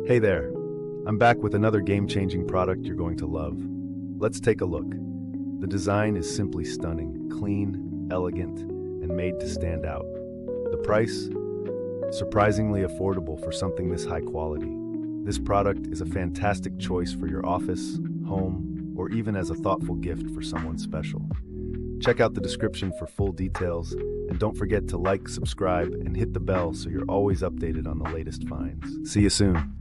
Hey there, I'm back with another game-changing product you're going to love. Let's take a look. The design is simply stunning, clean, elegant, and made to stand out. The price? Surprisingly affordable for something this high quality. This product is a fantastic choice for your office, home, or even as a thoughtful gift for someone special. Check out the description for full details, and don't forget to like, subscribe, and hit the bell so you're always updated on the latest finds. See you soon.